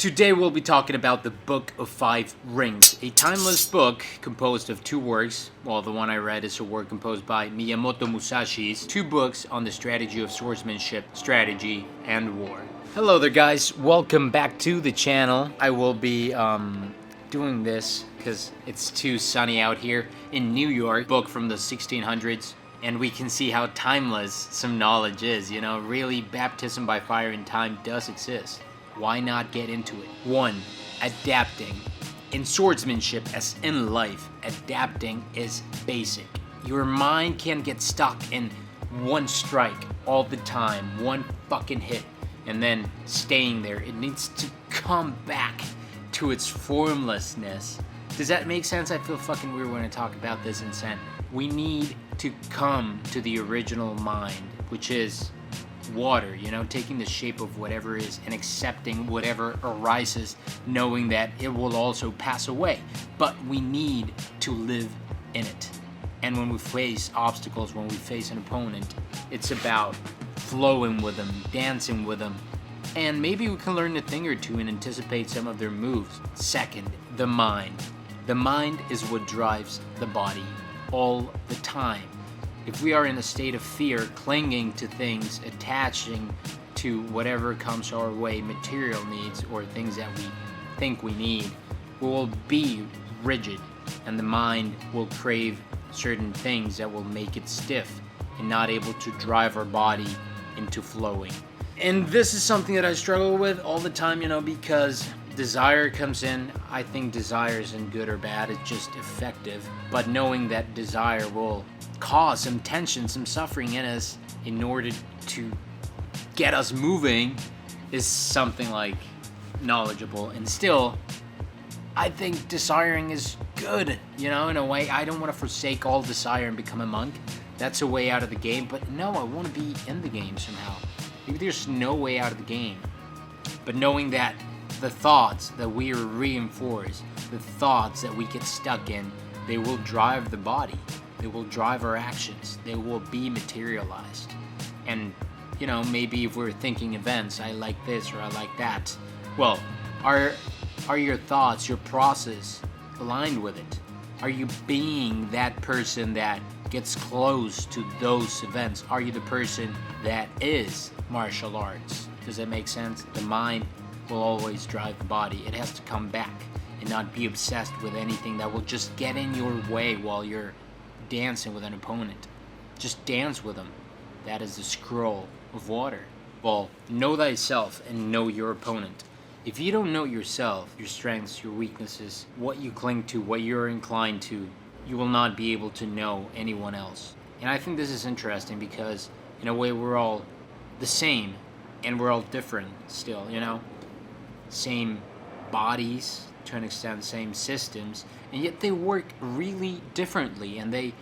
Today we'll be talking about the Book of Five Rings, a timeless book composed of two works. Well, the one I read is a work composed by Miyamoto Musashi's two books on the strategy of swordsmanship, strategy, and war. Hello there guys, welcome back to the channel. I will be doing this because it's too sunny out here in New York, book from the 1600s. And we can see how timeless some knowledge is, you know, really baptism by fire in time does exist. Why not get into it? 1. Adapting. In swordsmanship, as in life, adapting is basic. Your mind can't get stuck in one strike all the time, one fucking hit, and then staying there. It needs to come back to its formlessness. Does that make sense? I feel fucking weird when I talk about this in Sen. We need to come to the original mind, which is water, you know, taking the shape of whatever is and accepting whatever arises, knowing that it will also pass away. But we need to live in it. And when we face obstacles, when we face an opponent, it's about flowing with them, dancing with them, and maybe we can learn a thing or two and anticipate some of their moves. 2nd, the mind. The mind is what drives the body all the time. If we are in a state of fear, clinging to things, attaching to whatever comes our way, material needs or things that we think we need, we will be rigid, and the mind will crave certain things that will make it stiff and not able to drive our body into flowing. And this is something that I struggle with all the time, you know, because desire comes in. I think desire isn't good or bad, it's just effective. But knowing that desire will cause some tension, some suffering in us in order to get us moving is something like knowledgeable. And still, I think desiring is good, you know, in a way. I don't want to forsake all desire and become a monk. That's a way out of the game. But no, I want to be in the game somehow. Maybe there's no way out of the game. But knowing that the thoughts that we reinforce, the thoughts that we get stuck in, they will drive the body. They will drive our actions. They will be materialized. And, you know, maybe if we're thinking events, I like this or I like that. Well, are your thoughts, your process aligned with it? Are you being that person that gets close to those events? Are you the person that is martial arts? Does that make sense? The mind will always drive the body. It has to come back and not be obsessed with anything that will just get in your way while you're dancing with an opponent. Just dance with them. That is the scroll of water. Well, know thyself and know your opponent. If you don't know yourself, your strengths, your weaknesses, what you cling to, what you're inclined to, you will not be able to know anyone else. And I think this is interesting because in a way we're all the same and we're all different still, you know? Same bodies, to an extent, same systems, and yet they work really differently and they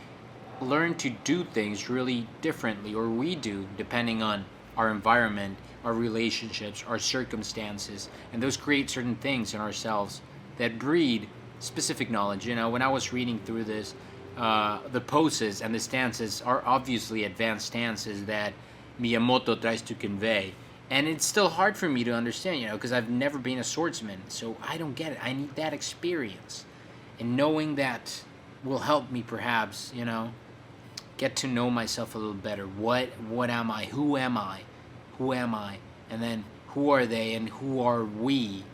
learn to do things really differently, or we do, depending on our environment, our relationships, our circumstances, and those create certain things in ourselves that breed specific knowledge. You know, when I was reading through this, the poses and the stances are obviously advanced stances that Miyamoto tries to convey. And it's still hard for me to understand, you know, because I've never been a swordsman, so I don't get it. I need that experience. And knowing that will help me perhaps, you know, get to know myself a little better. What am I? Who am I? Who am I? And then who are they and who are we?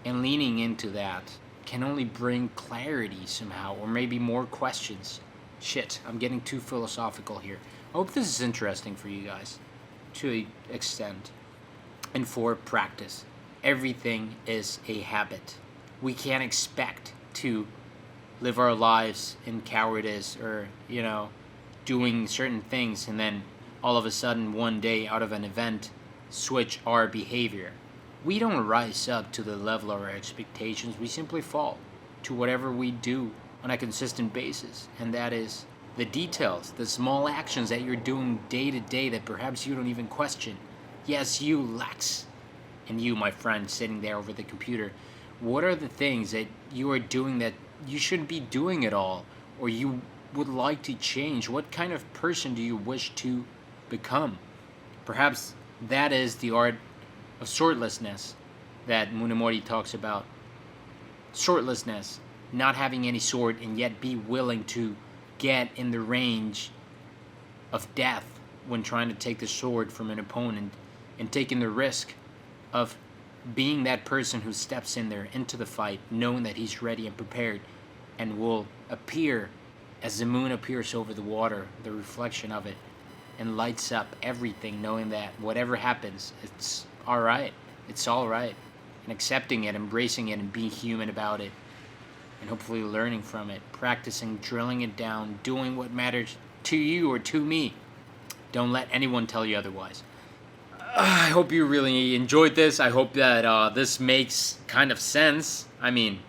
And leaning into that can only bring clarity somehow, or maybe more questions. Shit, I'm getting too philosophical here. I hope this is interesting for you guys, to an extent. And for practice, everything is a habit. We can't expect to live our lives in cowardice or, you know, doing certain things and then all of a sudden one day out of an event switch our behavior. We don't rise up to the level of our expectations. We simply fall to whatever we do on a consistent basis. And that is the details, the small actions that you're doing day to day that perhaps you don't even question. Yes, you, Lex, and you, my friend, sitting there over the computer. What are the things that you are doing that you shouldn't be doing at all, or you would like to change? What kind of person do you wish to become? Perhaps that is the art of swordlessness. that Munenori talks about. Swordlessness, not having any sword and yet be willing to get in the range of death when trying to take the sword from an opponent, and taking the risk of being that person who steps in there into the fight knowing that he's ready and prepared and will appear as the moon appears over the water, the reflection of it, and lights up everything, knowing that whatever happens, it's alright. It's alright. And accepting it, embracing it, and being human about it. And hopefully learning from it, practicing, drilling it down, doing what matters to you or to me. Don't let anyone tell you otherwise. I hope you really enjoyed this. I hope that this makes kind of sense. I mean,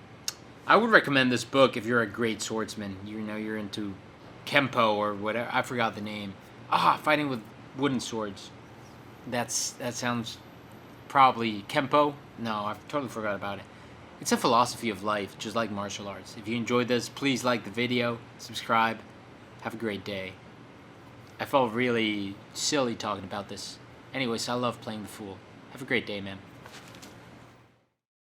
I would recommend this book if you're a great swordsman. You know, you're into Kempo or whatever. I forgot the name. Fighting with wooden swords. That sounds probably Kempo. No, I totally forgot about it. It's a philosophy of life, just like martial arts. If you enjoyed this, please like the video, subscribe. Have a great day. I felt really silly talking about this. Anyways, I love playing the fool. Have a great day, man.